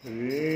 Nath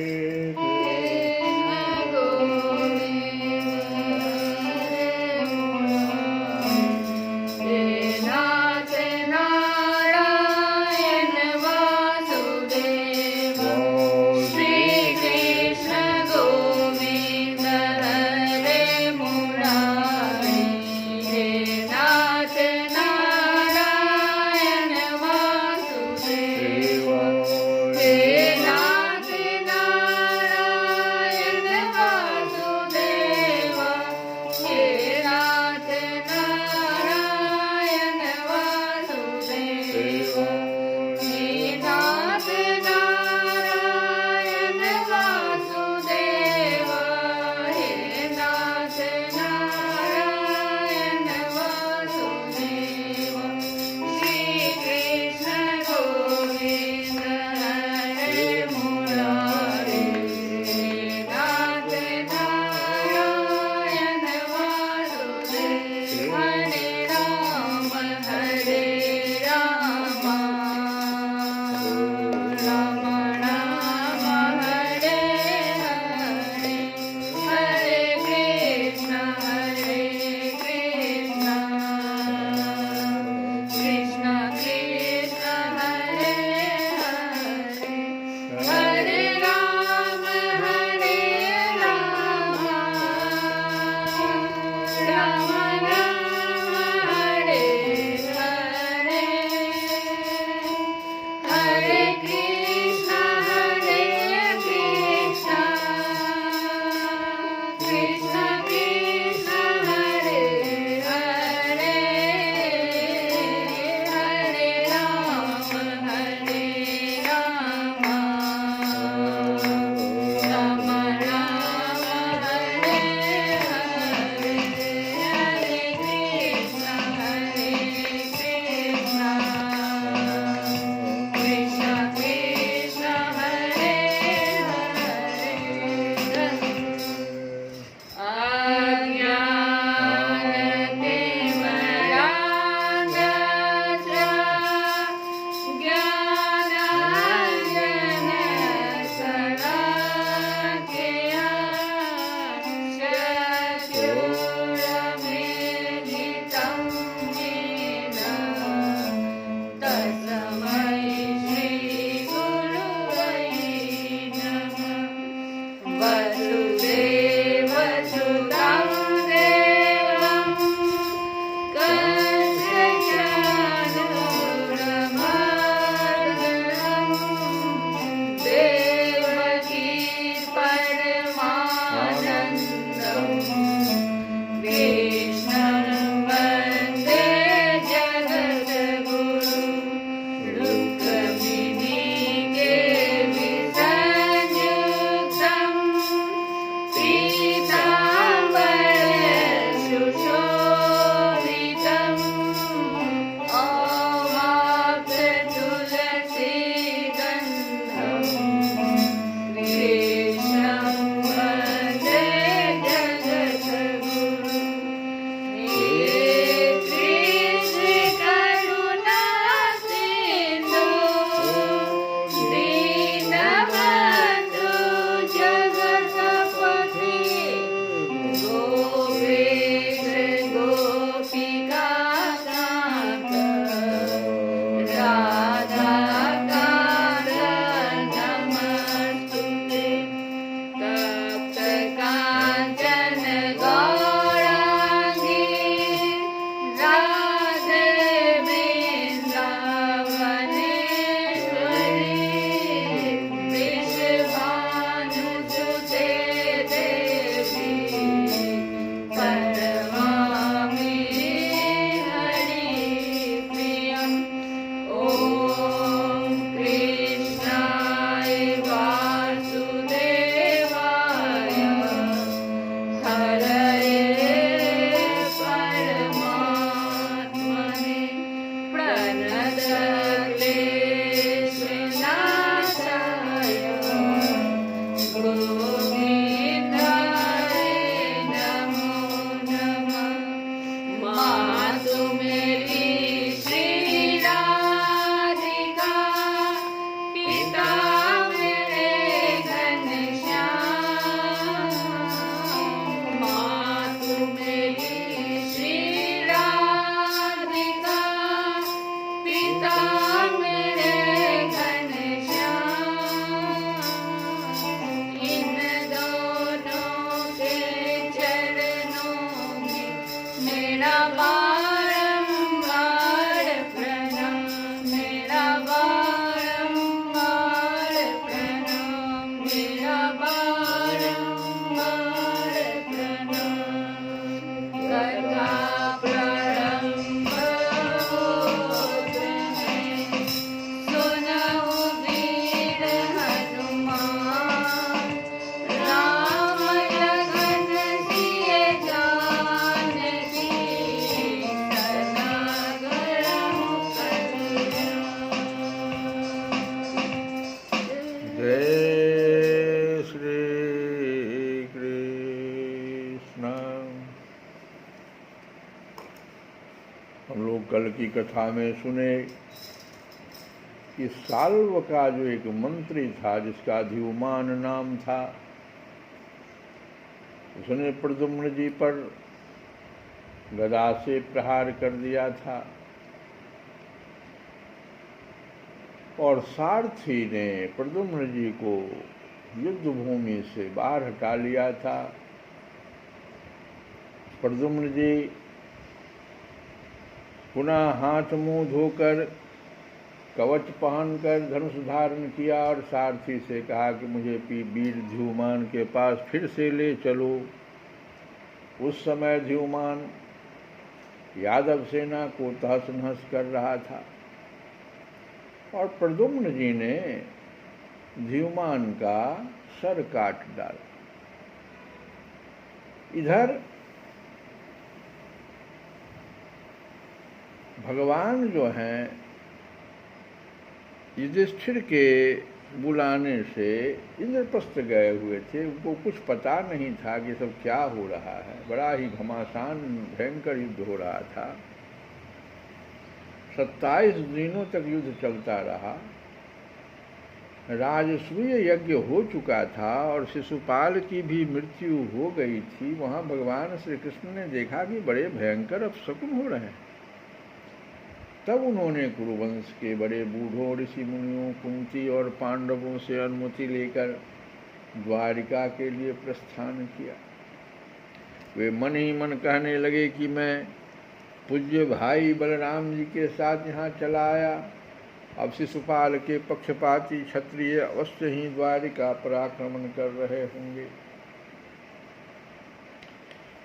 कल की कथा में सुने कि साल्व का जो एक मंत्री था जिसका ध्युमान नाम था, उसने प्रद्युम्न जी पर गदा से प्रहार कर दिया था और सारथी ने प्रद्युम्न जी को युद्ध भूमि से बाहर हटा लिया था। प्रद्युम्न जी पुनः हाथ मुंह धोकर कवच पहनकर धनुष धारण किया और सारथी से कहा कि मुझे वीर ध्युमान के पास फिर से ले चलो। उस समय ध्युमान यादव सेना को तहस नहस कर रहा था और प्रद्युम्न जी ने ध्युमान का सर काट डाला। इधर भगवान जो हैं युधिष्ठिर के बुलाने से इंद्रप्रस्थ गए हुए थे। उनको कुछ पता नहीं था कि सब क्या हो रहा है। बड़ा ही घमासान भयंकर युद्ध हो रहा था। 27 दिनों तक युद्ध चलता रहा। राजसूय यज्ञ हो चुका था और शिशुपाल की भी मृत्यु हो गई थी। वहाँ भगवान श्री कृष्ण ने देखा कि बड़े भयंकर अपशकुन हो रहे हैं। तब उन्होंने कुरुवंश के बड़े बूढ़ों ऋषि मुनियों, कुंती और पांडवों से अनुमति लेकर द्वारिका के लिए प्रस्थान किया। वे मन ही मन कहने लगे कि मैं पूज्य भाई बलराम जी के साथ यहाँ चला आया। अब शिशुपाल के पक्षपाती क्षत्रिय अवश्य ही द्वारिका पर आक्रमण कर रहे होंगे।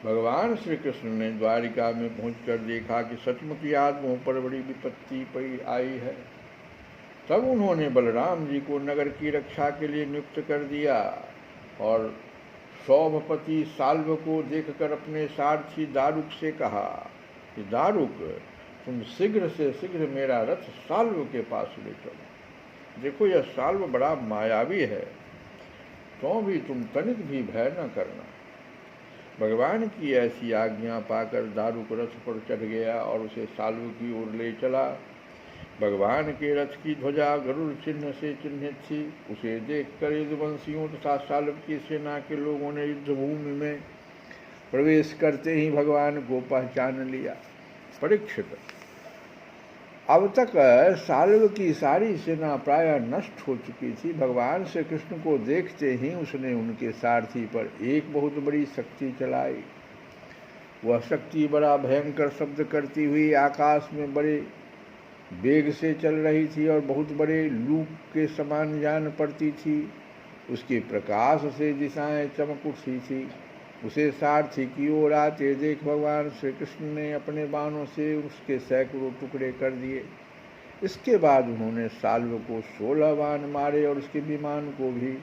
भगवान श्री कृष्ण ने द्वारिका में पहुंचकर देखा कि सचमुच आदमों पर बड़ी विपत्ति पड़ी आई है। तब उन्होंने बलराम जी को नगर की रक्षा के लिए नियुक्त कर दिया और सौभपति साल्व को देखकर अपने सारथी दारुक से कहा कि दारुक, तुम शीघ्र से शीघ्र मेरा रथ साल्व के पास ले चलो। देखो यह साल्व बड़ा मायावी है, तो भी तुम तनिक भी भय न करना। भगवान की ऐसी आज्ञा पाकर दारुक रथ पर चढ़ गया और उसे साल्व की ओर ले चला। भगवान के रथ की ध्वजा गरुड़ चिन्ह से चिन्हित थी। उसे देखकर यदुवंशियों तथा साल्व की सेना के लोगों ने युद्ध भूमि में प्रवेश करते ही भगवान को पहचान लिया। परीक्षित, अब तक साल्व की सारी सेना प्रायः नष्ट हो चुकी थी। भगवान श्री कृष्ण को देखते ही उसने उनके सारथी पर एक बहुत बड़ी शक्ति चलाई। वह शक्ति बड़ा भयंकर शब्द करती हुई आकाश में बड़े वेग से चल रही थी और बहुत बड़े लूक के समान जान पड़ती थी। उसके प्रकाश से दिशाएं चमक उठी थी। उसे सारथी की ओर आते देख भगवान श्री कृष्ण ने अपने बाणों से उसके सैकड़ों टुकड़े कर दिए। इसके बाद उन्होंने साल्व को 16 बाण मारे और उसके विमान को भी,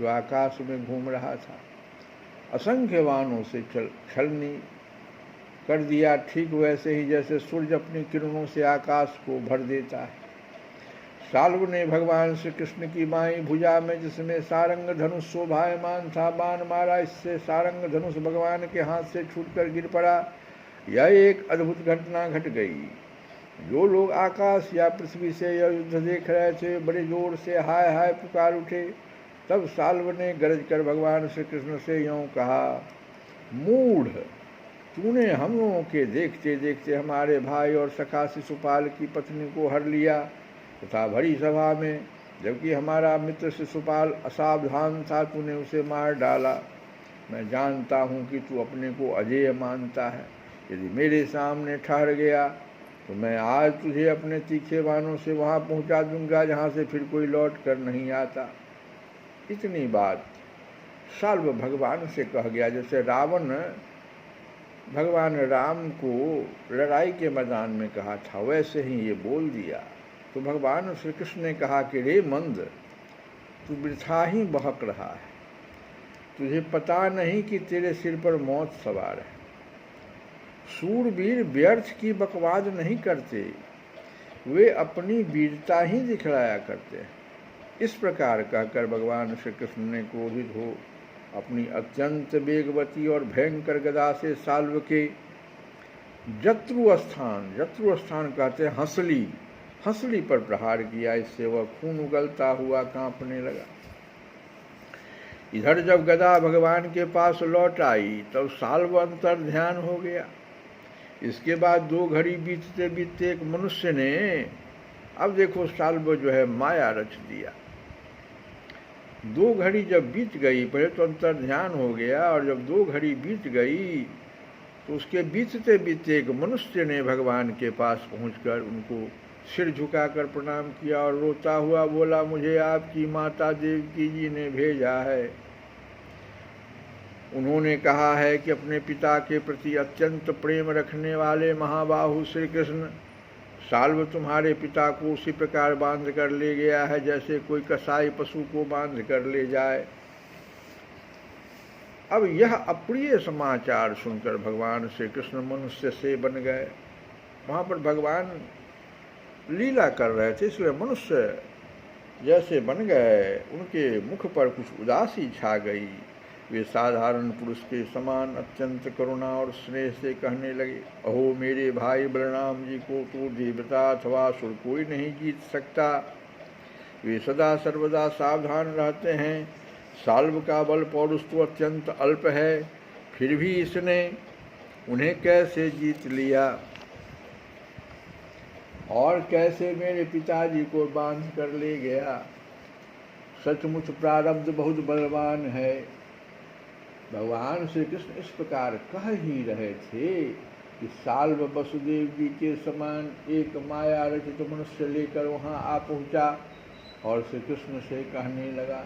जो आकाश में घूम रहा था, असंख्य बाणों से छलनी कर दिया। ठीक वैसे ही जैसे सूर्य अपनी किरणों से आकाश को भर देता है। साल्व ने भगवान श्री कृष्ण की बाईं भुजा में, जिसमें सारंग धनुष शोभायमान था, बाण मारा। इससे सारंग धनुष भगवान के हाथ से छूटकर गिर पड़ा। यह एक अद्भुत घटना घट गई। जो लोग आकाश या पृथ्वी से यह युद्ध देख रहे थे बड़े जोर से हाय हाय पुकार उठे। तब साल्व ने गरज कर भगवान श्री कृष्ण से यूँ कहा, मूढ़, तूने हम लोगों के देखते देखते हमारे भाई और सखा शिशुपाल की पत्नी को हर लिया तथा भरी सभा में, जबकि हमारा मित्र शिशुपाल असावधान था, तूने उसे मार डाला। मैं जानता हूँ कि तू अपने को अजेय मानता है। यदि मेरे सामने ठहर गया तो मैं आज तुझे अपने तीखे बाणों से वहाँ पहुँचा दूंगा जहाँ से फिर कोई लौट कर नहीं आता। इतनी बात साल्व भगवान से कह गया। जैसे रावण भगवान राम को लड़ाई के मैदान में कहा था, वैसे ही ये बोल दिया। तो भगवान श्री कृष्ण ने कहा कि रे मंद, तू वृथा ही बहक रहा है। तुझे पता नहीं कि तेरे सिर पर मौत सवार है। शूरवीर व्यर्थ की बकवाद नहीं करते, वे अपनी वीरता ही दिखलाया करते हैं। इस प्रकार कहकर भगवान श्री कृष्ण ने क्रोधित हो अपनी अत्यंत वेगवती और भयंकर गदा से साल्व के जत्रुस्थान कहते हैं हंसली पर प्रहार किया। इससे वह खून उगलता हुआ कांपने लगा। इधर जब गदा भगवान के पास लौट आई तब साल्व अंतर ध्यान हो गया। इसके बाद 2 घड़ी बीतते बीतते एक मनुष्य ने, अब देखो साल्व जो है माया रच दिया। 2 घड़ी जब बीत गई, पहले तो अंतर ध्यान हो गया, और जब 2 घड़ी बीत गई तो उसके बीतते बीतते एक मनुष्य ने भगवान के पास पहुंचकर उनको सिर झुकाकर प्रणाम किया और रोता हुआ बोला, मुझे आपकी माता देवकी जी ने भेजा है। उन्होंने कहा है कि अपने पिता के प्रति अत्यंत प्रेम रखने वाले महाबाहु श्री कृष्ण साल्व तुम्हारे पिता को उसी प्रकार बांध कर ले गया है जैसे कोई कसाई पशु को बांध कर ले जाए। अब यह अप्रिय समाचार सुनकर भगवान श्री कृष्ण मनुष्य से बन गए। वहाँ पर भगवान लीला कर रहे थे, इसलिए मनुष्य जैसे बन गए। उनके मुख पर कुछ उदासी छा गई। वे साधारण पुरुष के समान अत्यंत करुणा और स्नेह से कहने लगे, अहो मेरे भाई बलराम जी को तो देवता अथवा असुर कोई नहीं जीत सकता। वे सदा सर्वदा सावधान रहते हैं। साल्व का बल पौरुष तो अत्यंत अल्प है, फिर भी इसने उन्हें कैसे जीत लिया और कैसे मेरे पिताजी को बांध कर ले गया। सचमुच प्रारब्ध बहुत बलवान है। भगवान श्री कृष्ण इस प्रकार कह ही रहे थे कि साल्व वसुदेव जी के समान एक माया रचित मनुष्य लेकर वहाँ आ पहुँचा और श्री कृष्ण से कहने लगा,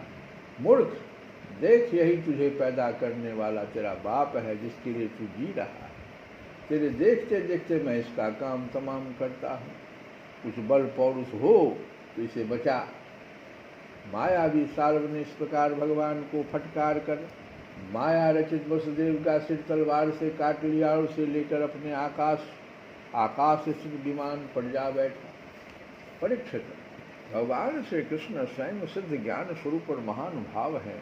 मूर्ख, देख यही तुझे पैदा करने वाला तेरा बाप है जिसके लिए तू जी रहा है। तेरे देखते देखते मैं इसका काम तमाम करता हूँ। कुछ बल पौरुष हो तो इसे बचा। मायावी साल्व ने इस प्रकार भगवान को फटकार कर माया रचित वसुदेव का सिर तलवार से काट लिया और उसे लेकर अपने आकाश स्थित विमान पर जा बैठा। परीक्षित, भगवान श्री कृष्ण स्वयं सिद्ध ज्ञान स्वरूप और महान भाव है।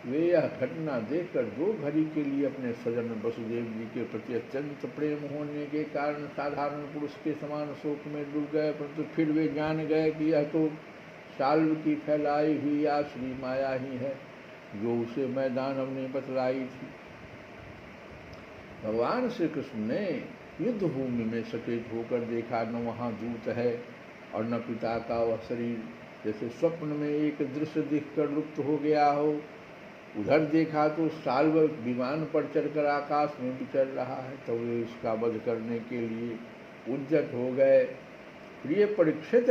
वे यह घटना देखकर 2 घड़ी के लिए अपने सजन वसुदेव जी के प्रति अत्यंत प्रेम होने के कारण साधारण पुरुष के समान शोक में डूब गए, परंतु फिर वे जान गए कि यह तो साल्व की फैलाई हुई आसुरी माया ही है जो उसे मैदान ने बतलाई थी। भगवान श्री कृष्ण ने युद्ध भूमि में सचेत होकर देखा, न वहाँ दूत है और न पिता का वह शरीर, जैसे स्वप्न में एक दृश्य दिखकर लुप्त हो गया हो। उधर देखा तो साल्व विमान पर चढ़कर आकाश में विचर रहा है, तो वे उसका वध करने के लिए उद्यत हो गए। प्रिय परीक्षित,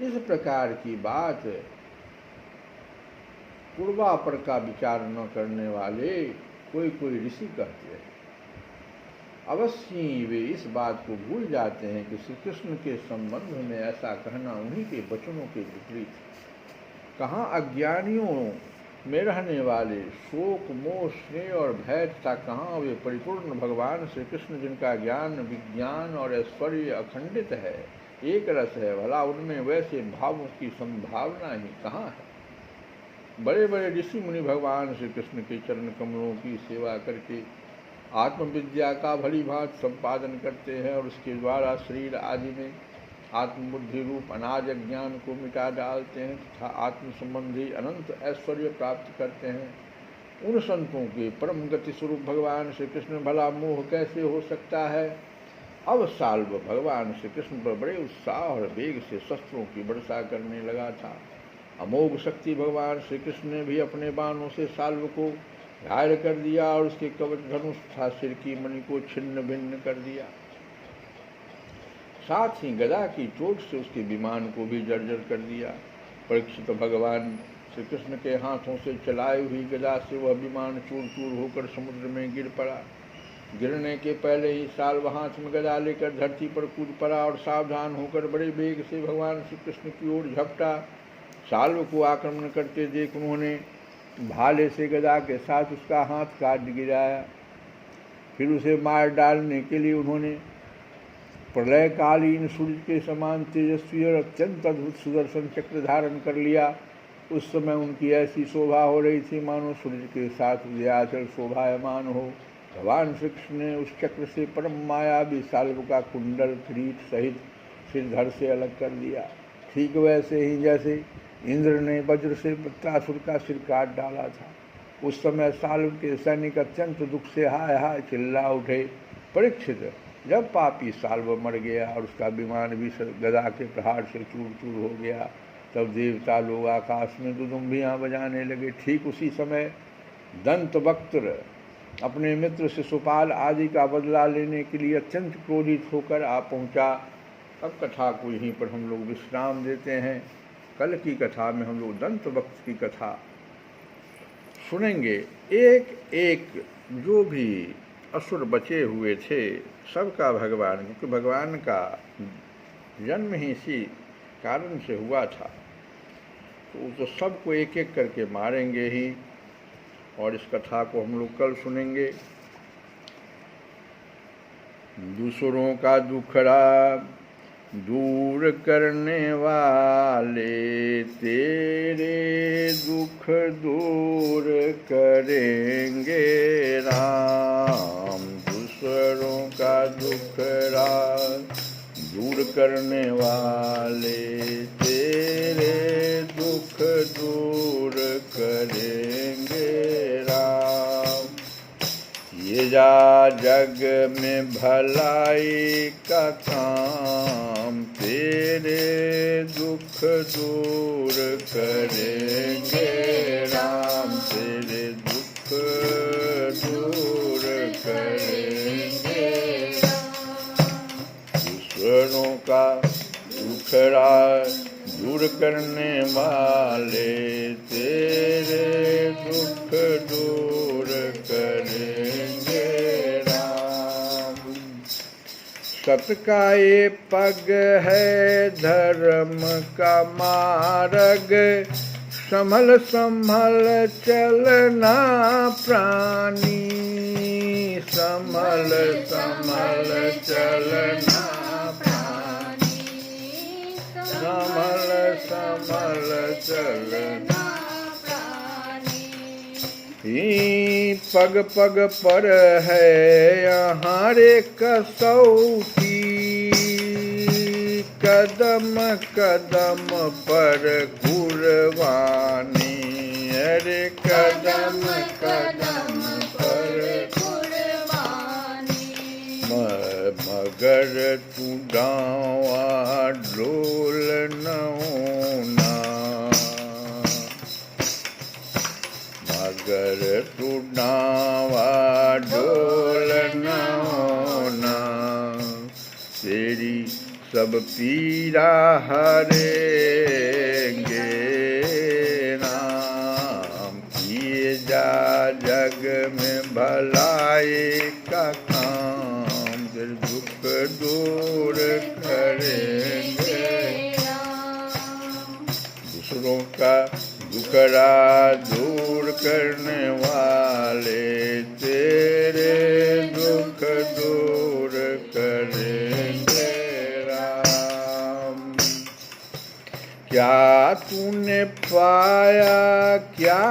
इस प्रकार की बात पूर्वापर का विचार न करने वाले कोई ऋषि कहते हैं। अवश्य वे इस बात को भूल जाते हैं कि श्री कृष्ण के संबंध में ऐसा कहना उन्हीं के वचनों के विपरीत है। कहाँ अज्ञानियों में रहने वाले शोक, मोह, स्नेह और भय तथा कहाँ वे परिपूर्ण भगवान श्री कृष्ण जिनका ज्ञान, विज्ञान और ऐश्वर्य अखंडित है, एक रस है, भला उनमें वैसे भावों की संभावना ही कहाँ है। बड़े बड़े ऋषि मुनि भगवान श्री कृष्ण के चरण कमलों की सेवा करके आत्मविद्या का भली भांति संपादन करते हैं और उसके द्वारा शरीर आदि में आत्मबुद्धि रूप अनाज ज्ञान को मिटा डालते हैं तथा आत्म संबंधी अनंत ऐश्वर्य प्राप्त करते हैं। उन संतों के परम गति स्वरूप भगवान श्री कृष्ण भला मोह कैसे हो सकता है। अब साल्व भगवान श्री कृष्ण पर बड़े उत्साह और वेग से शस्त्रों की वर्षा करने लगा था। अमोघ शक्ति भगवान श्री कृष्ण ने भी अपने बाणों से साल्व को घायल कर दिया और उसके कवच धनुष तथा सिर की मणि को छिन्न भिन्न कर दिया। साथ ही गदा की चोट से उसके विमान को भी जर्जर कर दिया। परीक्षित, भगवान श्री कृष्ण के हाथों से चलाई हुई गदा से वह विमान चूर चूर होकर समुद्र में गिर पड़ा। गिरने के पहले ही साल्व हाथ में गदा लेकर धरती पर कूद पड़ा और सावधान होकर बड़े वेग से भगवान श्री कृष्ण की ओर झपटा। साल्व को आक्रमण करते देख उन्होंने भाले से गदा के साथ उसका हाथ काट गिराया। फिर उसे मार डालने के लिए उन्होंने प्रलयकालीन सूर्य के समान तेजस्वी और अत्यंत अद्भुत सुदर्शन चक्र धारण कर लिया। उस समय उनकी ऐसी शोभा हो रही थी मानो सूर्य के साथ उदयाचल शोभायमान हो। भगवान श्री कृष्ण ने उस चक्र से परम मायावी साल्व का कुंडल किरीट सहित सिर धड़ से अलग कर दिया। ठीक वैसे ही जैसे इंद्र ने वज्र से वृत्रासुर का सिर काट डाला था। उस समय साल्व के सैनिक अत्यंत दुख से हाय हाय चिल्ला उठे। परीक्षित, जब पापी साल्व मर गया और उसका विमान भी गदा के प्रहार से चूर चूर हो गया, तब देवता लोग आकाश में दुदुम्बियाँ बजाने लगे। ठीक उसी समय दंतवक्त्र अपने मित्र शिशुपाल आदि का बदला लेने के लिए अत्यंत क्रोधित होकर आ पहुँचा। अब कथा को यहीं पर हम लोग विश्राम देते हैं। कल की कथा में हम लोग दंतवक्त्र की कथा सुनेंगे। एक एक जो भी असुर बचे हुए थे सबका भगवान, क्योंकि भगवान का जन्म ही इसी कारण से हुआ था, तो सबको एक एक करके मारेंगे ही। और इस कथा को हम लोग कल सुनेंगे। दूसरों का दुखड़ा दूर करने वाले तेरे दुख दूर करेंगे राम। दूसरों का दुखड़ा दूर करने वाले तेरे दुख दूर करेंगे राम। ये जा जग में भलाई का काम तेरे दुख दूर करेंगे राम। तेरे दुख दूर करेंगे राम। दूसरों का दुखड़ा दूर करने वाले तेरे दुख दूर करेंगे राम। सत का ये पग है धर्म का मार्ग, संभल संभल चलना प्राणी। संभल संभल चलना प्राणी। संभल संभल चलना प्राणी। पग पग पर है यहाँ रे कसौटी, कदम कदम पर कुर्बानी। अरे कदम कदम पर कुर्बानी। मगर तू डावा डोल न होना, मगर तू डावा डोल न होना। तेरी सब पीड़ा हरेंगे राम। किए जा जग में भलाई का काम, फिर दुख दूर करेंगे राम। दूसरों का दुखड़ा दूर करने वाले तेरे दुख दूर करेंगे राम। क्या तूने पाया क्या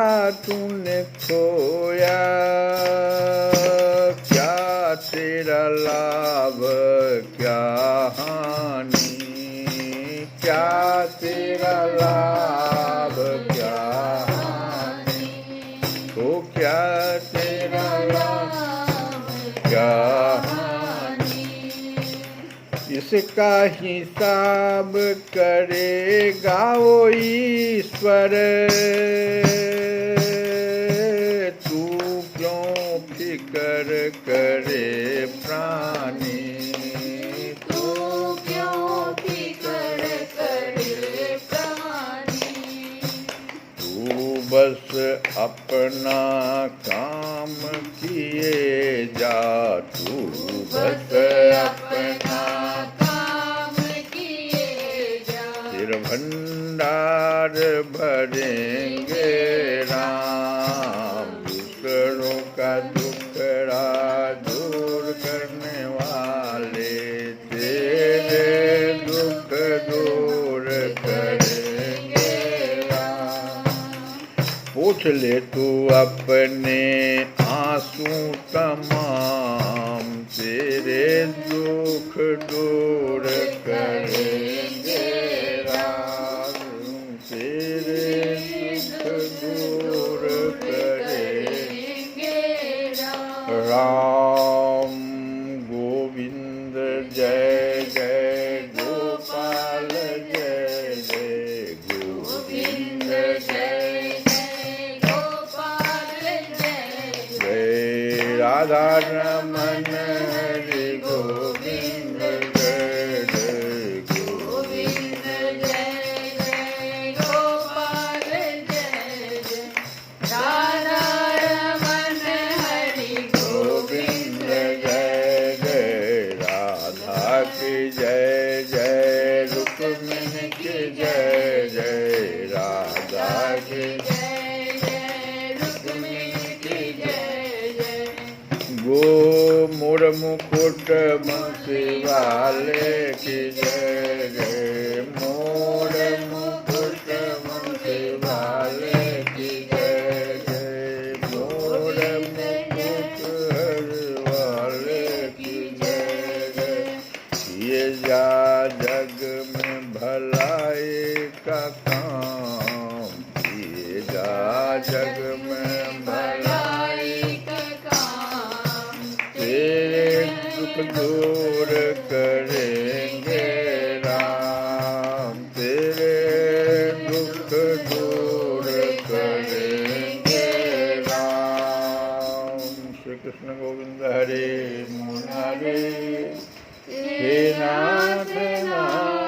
तूने खोया, क्या तेरा लाभ क्या हानि। क्या तेरा लाभ क्या हानि। तो क्या तेरा लाभ क्या हानि। इसका हिसाब करेगा वो ईश्वर, तू क्यों फिक्र करे प्राणी। बस अपना काम किए जा, तू बस अपना काम किए जा। तेरा भंडार भरेंगे राम। दूसरों का दुखड़ा दूर करने वाले तेरे दुख दूर करेंगे। पोछ पोंछ ले तू अपने आंसू तमाम, तेरे दुख दूर करेंगे राम, तेरे दुख दूर करेंगे राम। गोविंद जय जय गोपाल जय जय गोविंद जय जय गोपाल जय जय राधा रमन हरि गोविंद जय जय गोविंद जय जय गोपाल जय जय राधा रमन हरि गोविंद जय जय राधा की जय जय रुक्मिणी की जय जय राधा की जय जय रुक्मिणी की जय जय। गो मोर मुकुट बंसी वाले की जय जय, मोर मुकुट बंसी वाले की जय जय, मोर मुकुट वाले की जय जय। ये जा जग में भलाई का काम, ये जा जग में भलाई का काम, तेरे दुख दूर करेंगे राम, तेरे दुख दूर करेंगे राम। श्री कृष्ण गोविंद हरे मुरारे, हे नाथ नाथ